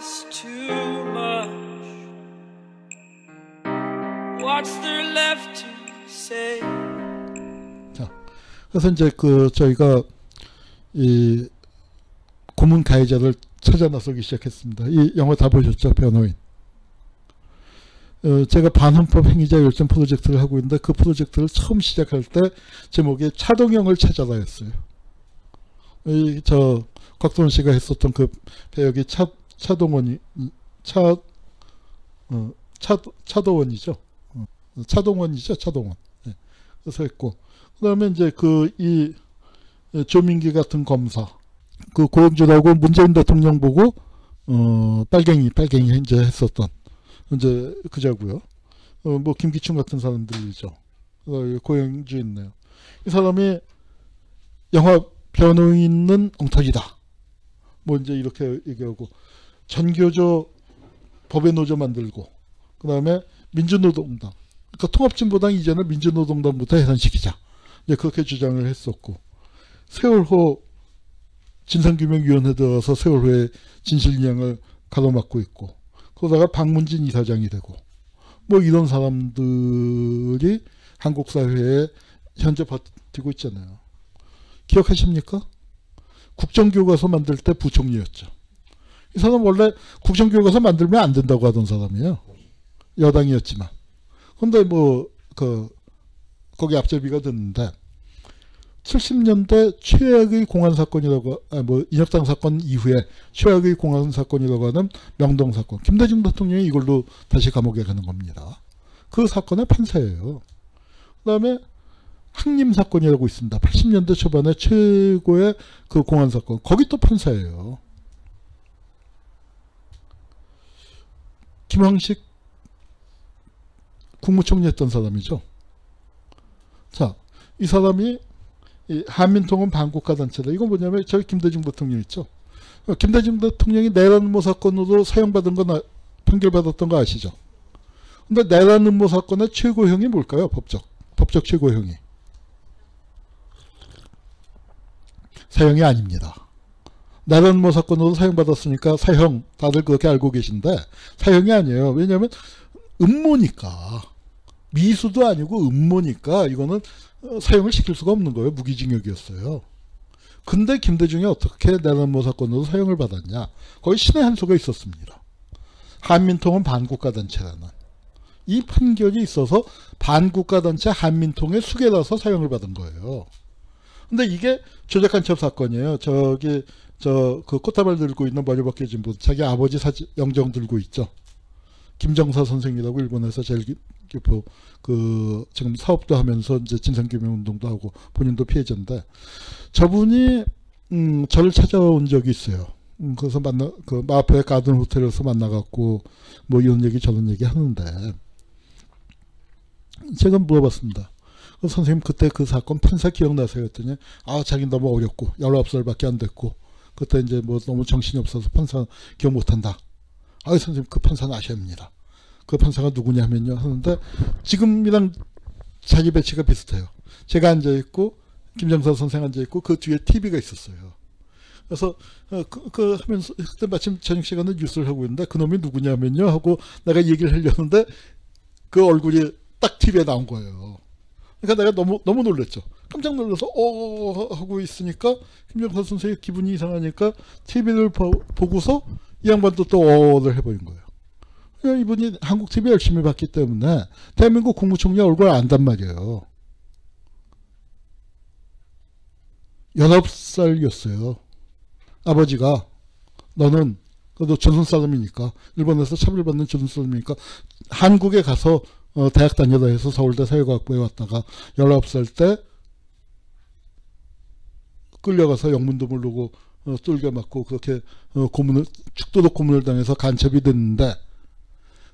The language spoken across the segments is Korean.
is too much. What's there left to say? 자, 그래서 이제 저희가 이 고문 가해자를 찾아 나서기 시작했습니다. 이 영화 다 보셨죠? 변호인. 제가 반헌법 행위자 열전 프로젝트를 하고 있는데 그 프로젝트를 처음 시작할 때 제목이 차동영을 찾아다였어요. 저 곽도원 씨가 했었던 그 배역이 차동원이 차도원이죠. 차동원이죠. 차동원. 네. 그래서 했고 그다음에 이제 이 조민기 같은 검사 그 고영주라고 문재인 대통령 보고 빨갱이 이제 했었던 이제 그자고요. 뭐 김기춘 같은 사람들이죠. 고영주 있네요. 이 사람이 영화 변호인은 엉터리다. 뭐 이제 이렇게 얘기하고 전교조 법의 노조 만들고 그 다음에 민주노동당 그러니까 통합진보당 이제는 민주노동당부터 해산시키자. 이제 그렇게 주장을 했었고 세월호 진상규명위원회 들어가서 세월호의 진실인양을 가로막고 있고 그러다가 박문진 이사장이 되고 뭐 이런 사람들이 한국 사회에 현재 버티고 있잖아요. 기억하십니까? 국정교과서 만들 때 부총리였죠. 이 사람 원래 국정교과서 만들면 안 된다고 하던 사람이에요. 여당이었지만. 근데 뭐 거기 앞제비가 됐는데 70년대 최악의 공안사건이라고 인혁당 사건 이후에 최악의 공안사건이라고 하는 명동사건 김대중 대통령이 이걸로 다시 감옥에 가는 겁니다. 그 사건의 판사예요. 그 다음에 항림사건이라고 있습니다. 80년대 초반에 최고의 그 공안사건 거기 또 판사예요. 김황식 국무총리 했던 사람이죠. 자, 이 사람이 이 한민통은 반국가 단체다. 이건 뭐냐면 저희 김대중 대통령 있죠. 김대중 대통령이 내란 음모 사건으로 사형받은 건 판결받았던 거 아시죠? 근데 내란 음모 사건의 최고형이 뭘까요? 법적 최고형이 사형이 아닙니다. 내란 음모 사건으로 사형받았으니까 사형 다들 그렇게 알고 계신데 사형이 아니에요. 왜냐하면 음모니까 미수도 아니고 음모니까 이거는 사형을 시킬 수가 없는 거예요. 무기징역이었어요. 근데 김대중이 어떻게 내란 음모 사건으로 사형을 받았냐. 거기 신의 한 수가 있었습니다. 한민통은 반국가단체라는 이 판결이 있어서 반국가단체 한민통의 수괴라서 사형을 받은 거예요. 근데 이게 조작간첩 사건이에요. 그 꽃다발 들고 있는 머리 벗겨진 분 자기 아버지 영정 들고 있죠. 김정사 선생이라고 일본에서 제일 지금 사업도 하면서 이제 진상규명 운동도 하고 본인도 피해자인데 저분이 저를 찾아온 적이 있어요. 그래서 마포의 가든 호텔에서 만나갖고 뭐 이런 얘기 저런 얘기 하는데 제가 물어봤습니다. 선생님 그때 그 사건 판사 기억나세요? 했더니 자기 너무 어렸고 19살밖에 안 됐고 그때 이제 뭐 너무 정신이 없어서 판사 기억 못한다. 선생님 그 판사는 아셔야 합니다. 그 판사가 누구냐면요 하는데 지금이랑 자기 배치가 비슷해요. 제가 앉아있고 김정사 선생 앉아있고 그 뒤에 TV가 있었어요. 그래서 하면서 그때 마침 저녁 시간에 뉴스를 하고 있는데 그놈이 누구냐면요 하고 내가 얘기를 하려는데 그 얼굴이 딱 TV에 나온 거예요. 그러니까 내가 너무 놀랐죠. 깜짝 놀라서 하고 있으니까 김정사 선생이 기분이 이상하니까 TV를 보고서 이 양반도 또 어를 해버린 거예요. 이분이 한국 TV 열심히 봤기 때문에 대한민국 국무총리 얼굴 안단 말이에요. 19살이었어요. 아버지가 너는 그래도 조선 사람이니까 일본에서 차별받는 조선 사람이니까 한국에 가서 대학 다니다 해서 서울대 사회과학부에 왔다가 19살 때 끌려가서 영문도 모르고 뚫겨 맞고 그렇게 죽도록 고문을 당해서 간첩이 됐는데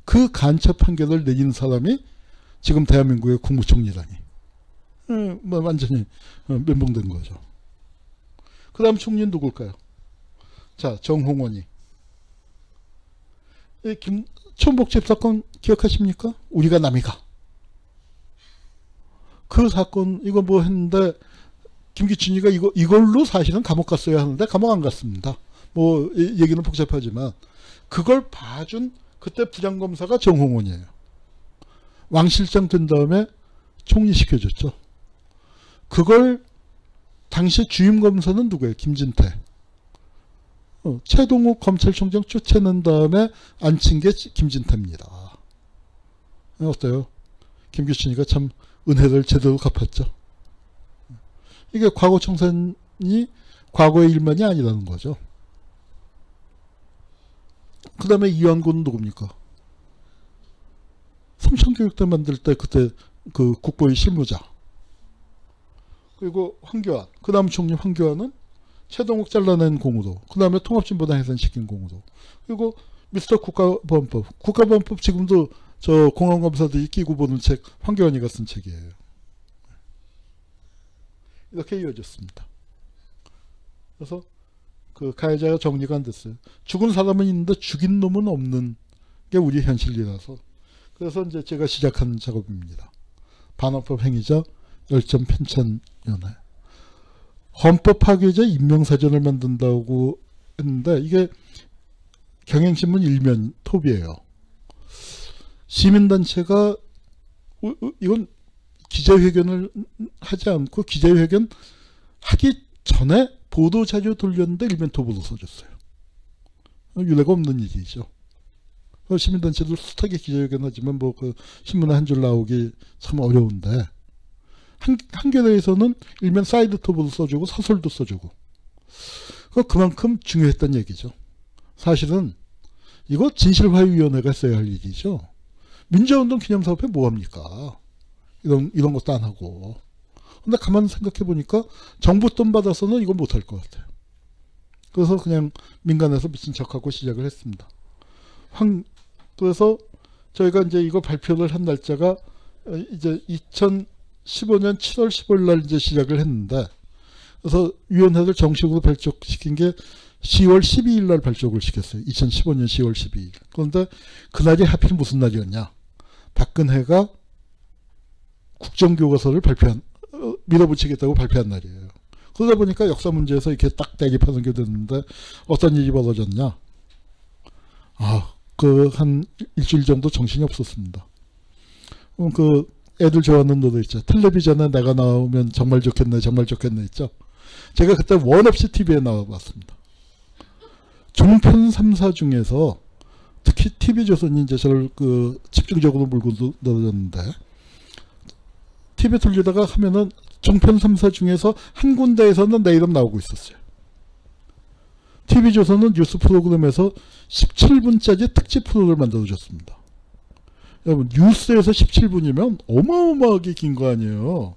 그 간첩 판결을 내린 사람이 지금 대한민국의 국무총리라니 뭐 완전히 멘붕된 거죠. 그 다음 총리는 누굴까요? 자, 정홍원이 촌복집 사건 기억하십니까? 우리가 남이가 그 사건 이거 뭐 했는데 김기춘이가 이걸로 사실은 감옥 갔어야 하는데 감옥 안 갔습니다. 뭐 얘기는 복잡하지만 그걸 봐준 그때 부장검사가 정홍원이에요. 왕실장 된 다음에 총리시켜줬죠. 그걸 당시 주임검사는 누구예요? 김진태. 최동욱 검찰총장 쫓아낸 다음에 앉힌 게 김진태입니다. 어때요? 김규춘이가 참 은혜를 제대로 갚았죠. 이게 과거 청산이 과거의 일만이 아니라는 거죠. 그 다음에 이완구는 누굽니까? 삼천교육대 만들 때 그때 그 국보의 실무자. 그리고 황교안. 그 다음 총리 황교안은 최동욱 잘라낸 공우도. 그 다음에 통합진보당 해산시킨 공우도. 그리고 미스터 국가보안법. 국가보안법 지금도 저 공안검사들이 끼고 보는 책 황교안이가 쓴 책이에요. 이렇게 이어졌습니다. 그래서 그 가해자가 정리가 안 됐어요. 죽은 사람은 있는데 죽인 놈은 없는 게 우리 현실이라서. 그래서 이제 제가 시작한 작업입니다. 반헌법 행위자 열전 편찬연회. 헌법 파괴자 임명사전을 만든다고 했는데 이게 경향신문 일면 톱이에요. 시민단체가 이건 기자회견을 하지 않고 기자회견 하기 전에 보도자료 돌렸는데 일면 톱으로 써줬어요. 유례가 없는 일이죠. 시민단체도 숱하게 기자회견 하지만 뭐 그 신문에 한 줄 나오기 참 어려운데 한겨레에서는 일면 사이드 톱으로 써주고 사설도 써주고 그만큼 중요했던 얘기죠. 사실은 이거 진실화해위원회가 써야 할 일이죠. 민주화운동 기념사업회 뭐합니까? 이런 것도 안 하고. 근데 가만히 생각해 보니까 정부 돈 받아서는 이건 못할 것 같아요. 그래서 그냥 민간에서 미친 척하고 시작을 했습니다. 그래서 저희가 이제 이거 발표를 한 날짜가 이제 2015년 7월 15일 날 이제 시작을 했는데, 그래서 위원회를 정식으로 발족시킨 게 10월 12일 날 발족을 시켰어요. 2015년 10월 12일. 그런데 그날이 하필 무슨 날이었냐? 박근혜가 국정교과서를 밀어붙이겠다고 발표한 날이에요. 그러다 보니까 역사 문제에서 이렇게 딱 대립하는 게 됐는데 어떤 일이 벌어졌냐? 한 일주일 정도 정신이 없었습니다. 그 애들 좋아하는 노래 있죠. 텔레비전에 내가 나오면 정말 좋겠네, 정말 좋겠네 있죠. 제가 그때 원 없이 TV에 나와봤습니다. 종편 3사 중에서 특히 TV조선이 이제 저를 집중적으로 물고 늘어졌는데, TV 돌리다가 하면은 종편 3사 중에서 한 군데에서는 내 이름 나오고 있었어요. TV조선은 뉴스 프로그램에서 17분짜리 특집 프로를 만들어줬습니다. 여러분, 뉴스에서 17분이면 어마어마하게 긴 거 아니에요.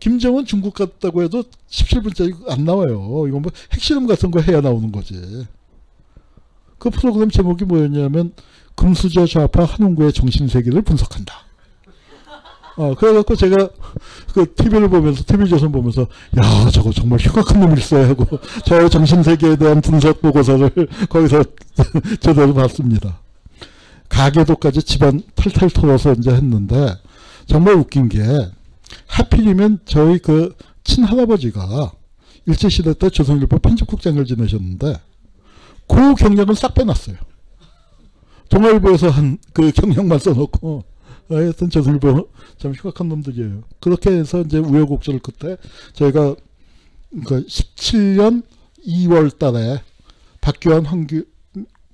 김정은 중국 갔다고 해도 17분짜리 안 나와요. 이건 뭐 핵실험 같은 거 해야 나오는 거지. 그 프로그램 제목이 뭐였냐면 금수저 좌파 한홍구의 정신세계를 분석한다. 그래갖고 제가 그 TV를 보면서, TV조선 보면서, 야, 저거 정말 흉악한 놈일세 하고, 저 정신세계에 대한 분석 보고서를 거기서 제대로 봤습니다. 가계도까지 집안 탈탈 털어서 이제 했는데, 정말 웃긴 게, 하필이면 저희 그 친할아버지가 일제시대 때 조선일보 편집국장을 지내셨는데, 그 경력은 싹 빼놨어요. 동아일보에서 한 그 경력만 써놓고, 하여튼 조선일보 참 흉악한 놈들이에요. 그렇게 해서 이제 우여곡절 끝에 저희가 17년 2월 달에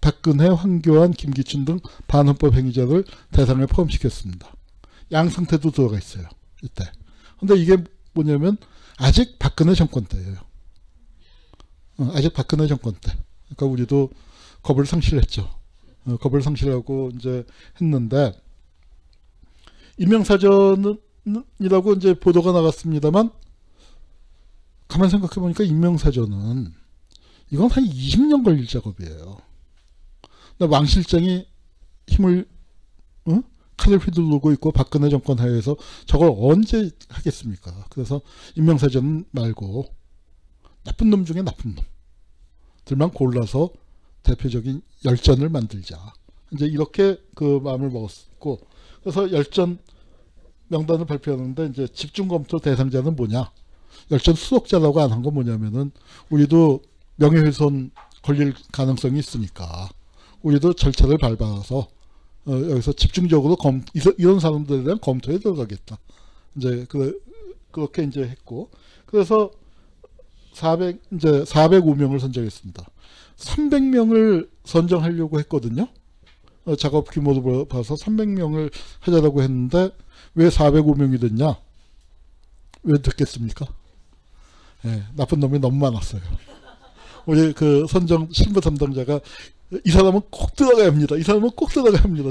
박근혜, 황교안, 김기춘 등 반헌법 행위자를 대상에 포함시켰습니다. 양승태도 들어가 있어요. 이때. 근데 이게 뭐냐면 아직 박근혜 정권 때예요. 아직 박근혜 정권 때. 그러니까 우리도 겁을 상실했죠. 겁을 상실하고 이제 했는데, 임명사전이라고 이제 보도가 나갔습니다만, 가만 생각해 보니까 임명사전은 이건 한 20년 걸릴 작업이에요. 왕 실장이 힘을 칼을 휘두르고 있고 박근혜 정권 하에서 저걸 언제 하겠습니까? 그래서 임명사전 말고 나쁜 놈 중에 나쁜 놈들만 골라서 대표적인 열전을 만들자. 이제 이렇게 그 마음을 먹었고, 그래서 열전 명단을 발표하는데 이제 집중 검토 대상자는 뭐냐? 열전 수록자라고 안 한 건 뭐냐면은 우리도 명예훼손 걸릴 가능성이 있으니까 우리도 절차를 밟아서 여기서 집중적으로 이런 사람들에 대한 검토에 들어가겠다. 이제 그렇게 이제 했고, 그래서 이제 405명을 선정했습니다. 300명을 선정하려고 했거든요. 작업 규모도 봐서 300명을 하자라고 했는데 왜 405명이 됐냐? 왜 됐겠습니까? 예, 나쁜 놈이 너무 많았어요. 우리 그 선정 실무 담당자가 이 사람은 꼭 들어가야 합니다. 이 사람은 꼭 들어가야 합니다.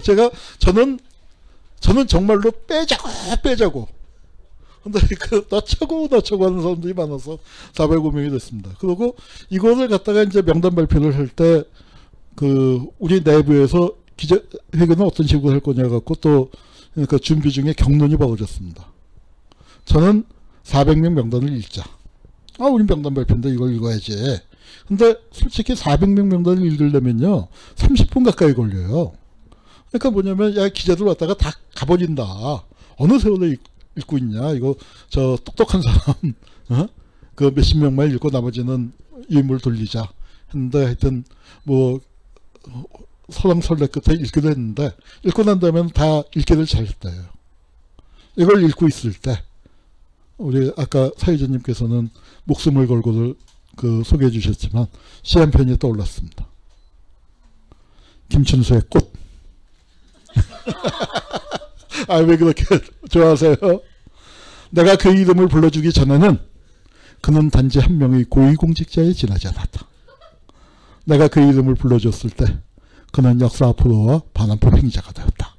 저는 정말로 빼자고. 근데 넣자고 하는 사람들이 많아서 405명이 됐습니다. 그리고 이거를 갖다가 이제 명단 발표를 할 때 우리 내부에서 기자회견은 어떤 식으로 할 거냐 갖고 또 그러니까 준비 중에 격론이 벌어졌습니다. 저는 400명 명단을 읽자. 우리 명단 발표인데 이걸 읽어야지. 근데 솔직히 400명 명단을 읽으려면요 30분 가까이 걸려요. 그러니까 뭐냐면 야 기자들 왔다가 다 가버린다. 어느 세월에 읽고 있냐. 이거 저 똑똑한 사람 그 몇십 명만 읽고 나머지는 유인물 돌리자 했는데 하여튼 뭐 설왕설래 끝에 읽기도 했는데 읽고 난 다음에는 다 읽기를 잘했대요. 이걸 읽고 있을 때 우리 아까 사회자님께서는 목숨을 걸고들 소개해 주셨지만 시 한 편이 떠올랐습니다. 김춘수의 꽃. 왜 그렇게 좋아하세요? 내가 그 이름을 불러주기 전에는 그는 단지 한 명의 고위공직자에 지나지 않았다. 내가 그 이름을 불러줬을 때 그는 역사 앞으로와 반환법 행자가 되었다.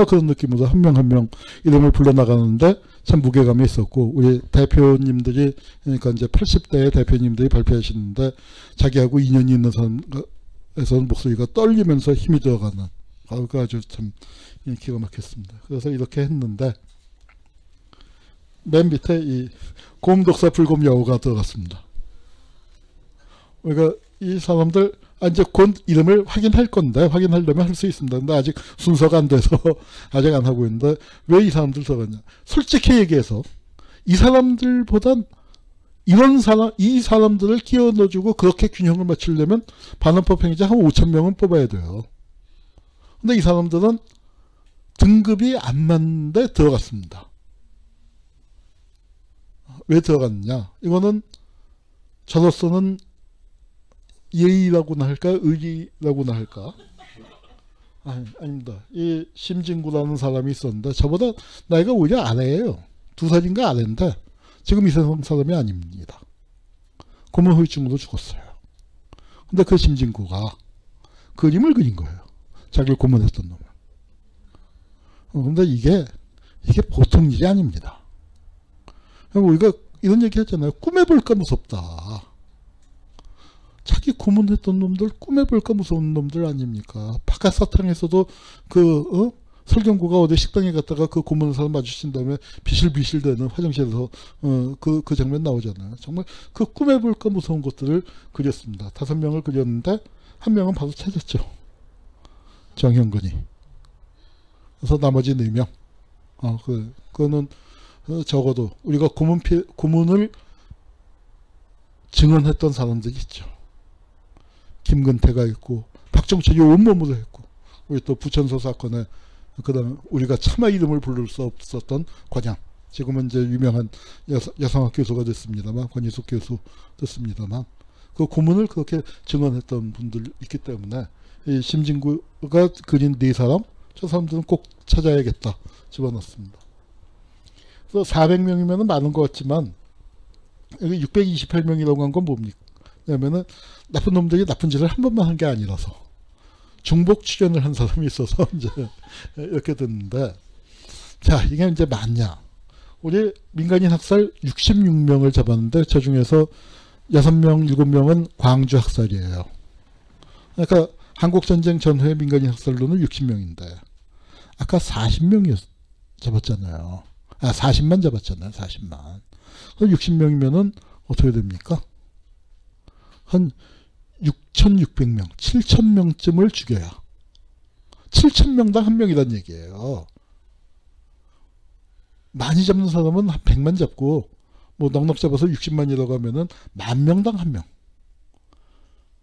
그런 느낌으로 한 명 한 명 이름을 불러나가는데 참 무게감이 있었고, 우리 대표님들이, 그러니까 이제 80대의 대표님들이 발표하시는데 자기하고 인연이 있는 사람에서는 목소리가 떨리면서 힘이 들어가는, 그거 아주 참 기가 막혔습니다. 그래서 이렇게 했는데 맨 밑에 이 곰독사 불곰 여우가 들어갔습니다. 그러니까 이 사람들 이제 곧 이름을 확인할 건데, 확인하려면 할 수 있습니다. 근데 아직 순서가 안 돼서 아직 안 하고 있는데 왜 이 사람들 들어갔냐? 솔직히 얘기해서 이 사람들보단 이 사람들을 끼워 넣어주고 그렇게 균형을 맞추려면 반환법 행위자 한 5,000명은 뽑아야 돼요. 근데 이 사람들은 등급이 안 맞는데 들어갔습니다. 왜 들어갔느냐? 이거는 저로서는 예의라고나 할까? 의리라고나 할까? 아닙니다. 이 심진구라는 사람이 있었는데 저보다 나이가 오히려 아래예요. 2살인가 아래인데 지금 이 세상 사람이 아닙니다. 고문 후유증으로 죽었어요. 근데 그 심진구가 그림을 그린 거예요. 자기를 고문했던 놈을. 근데 이게 보통 일이 아닙니다. 우리가 이런 얘기 했잖아요. 꿈에 볼까 무섭다. 자기 고문했던 놈들 꿈에 볼까 무서운 놈들 아닙니까? 바깥 사탕에서도 설경구가 어디 식당에 갔다가 그 고문한 사람 마주친 다음에 비실비실 대는 화장실에서 그 장면 나오잖아요. 정말 그 꿈에 볼까 무서운 것들을 그렸습니다. 5명을 그렸는데 한 명은 바로 찾았죠. 정형근이. 그래서 나머지 4명. 그거는 적어도 우리가 고문을 증언했던 사람들이 있죠. 김근태가 있고 박정철이 온몸으로 했고, 우리 또 부천서 사건에 그다음에 우리가 차마 이름을 부를 수 없었던 권양, 지금은 이제 유명한 여성학 교수가 됐습니다만, 권희숙 교수 됐습니다만, 그 고문을 그렇게 증언했던 분들이 있기 때문에 이 심진구가 그린 4사람, 저 사람들은 꼭 찾아야겠다 집어넣습니다. 그래서 400명이면 많은 것 같지만 여기 628명이라고 한 건 뭡니까? 왜냐면은 나쁜 놈들이 나쁜 짓을 한 번만 한 게 아니라서 중복 출연을 한 사람이 있어서 이제 이렇게 됐는데, 자, 이게 이제 맞냐? 우리 민간인 학살 66명을 잡았는데 저 중에서 6명, 7명은 광주 학살이에요. 그러니까 한국전쟁 전후의 민간인 학살로는 60명인데 아까 40명이 잡았잖아요. 40만 잡았잖아요. 40만. 60명이면은 어떻게 됩니까? 한 6,600명, 7,000명쯤을 죽여야 7,000명당 한 명이란 얘기예요. 많이 잡는 사람은 한 100만 잡고 뭐 넉넉 잡아서 60만이라고 하면은 10,000명당 한 명.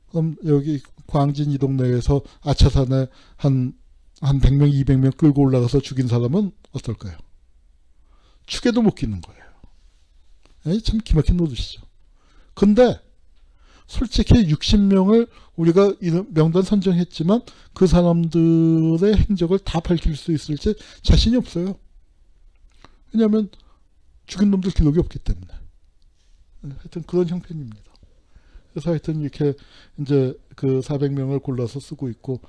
그럼 여기 광진 이 동네에서 아차산에 한 100명, 200명 끌고 올라가서 죽인 사람은 어떨까요? 축에도 못 끼는 거예요. 참 기막힌 노릇이죠. 근데 솔직히 60명을 우리가 명단 선정했지만 그 사람들의 행적을 다 밝힐 수 있을지 자신이 없어요. 왜냐하면 죽인 놈들 기록이 없기 때문에. 하여튼 그런 형편입니다. 그래서 하여튼 이렇게 이제 그 400명을 골라서 쓰고 있고,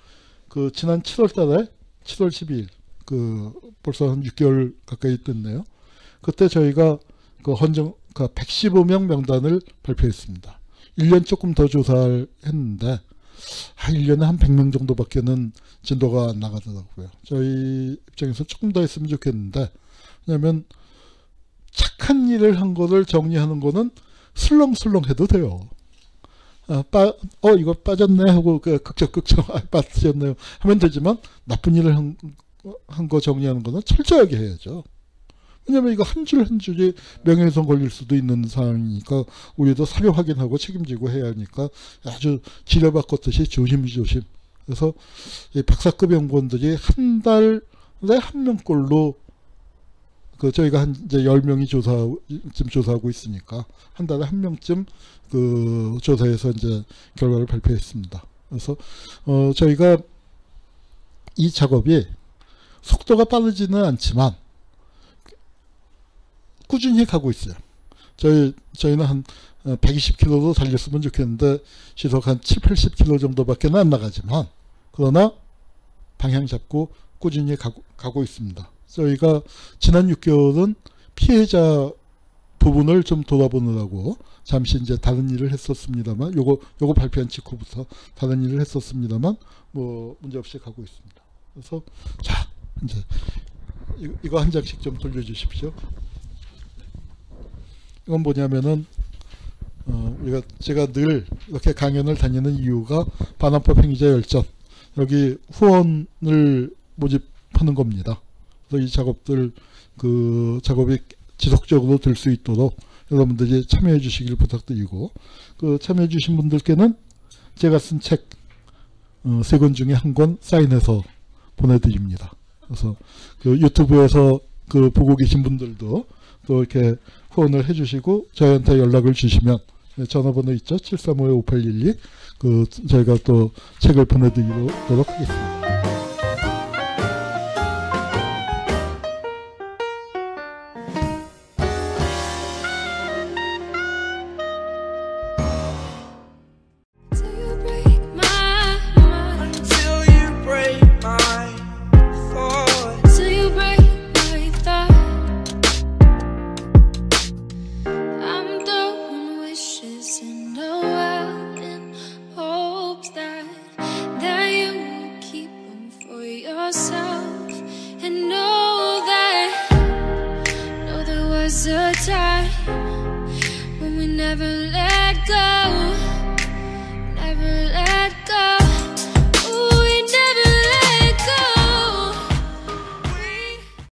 그 지난 7월 달에 7월 12일 벌써 한 6개월 가까이 됐네요. 그때 저희가 그 115명 명단을 발표했습니다. 1년 조금 더 조사를 했는데 1년에 한 100명 정도밖에는 진도가 안 나가더라고요. 저희 입장에서 조금 더 했으면 좋겠는데, 왜냐하면 착한 일을 한 거를 정리하는 거는 슬렁슬렁 해도 돼요. 이거 빠졌네 하고 극적극적 빠졌네요 하면 되지만, 나쁜 일을 한 거 정리하는 거는 철저하게 해야죠. 왜냐면 이거 한 줄 한 줄이 명예훼손 걸릴 수도 있는 상황이니까 우리도 사료 확인하고 책임지고 해야 하니까 아주 지뢰바꿨듯이 조심조심. 그래서 이 박사급 연구원들이 한 달에 한 명꼴로 저희가 이제 10명이 지금 조사하고 있으니까 한 달에 한 명쯤 조사해서 이제 결과를 발표했습니다. 그래서 저희가 이 작업이 속도가 빠르지는 않지만 꾸준히 가고 있어요. 저희는 한 120km도 달렸으면 좋겠는데 시속 한 7, 80km 정도밖에 안 나가지만, 그러나 방향 잡고 꾸준히 가고 있습니다. 저희가 지난 6개월은 피해자 부분을 좀 돌아보느라고 잠시 이제 다른 일을 했었습니다만, 요거 발표한 직후부터 다른 일을 했었습니다만 뭐 문제없이 가고 있습니다. 그래서 자, 이제 이거 한 장씩 좀 돌려주십시오. 이건 뭐냐면은 제가 늘 이렇게 강연을 다니는 이유가 반환법 행위자 열전, 여기 후원을 모집하는 겁니다. 그래서 이 작업이 지속적으로 될 수 있도록 여러분들이 참여해 주시길 부탁드리고, 참여해 주신 분들께는 제가 쓴 책 3권 중에 1권 사인해서 보내드립니다. 그래서 유튜브에서 보고 계신 분들도 또 이렇게 후원을 해주시고 저희한테 연락을 주시면, 전화번호 있죠? 735-5812, 저희가 또 책을 보내드리도록 하겠습니다. A time when we never let go.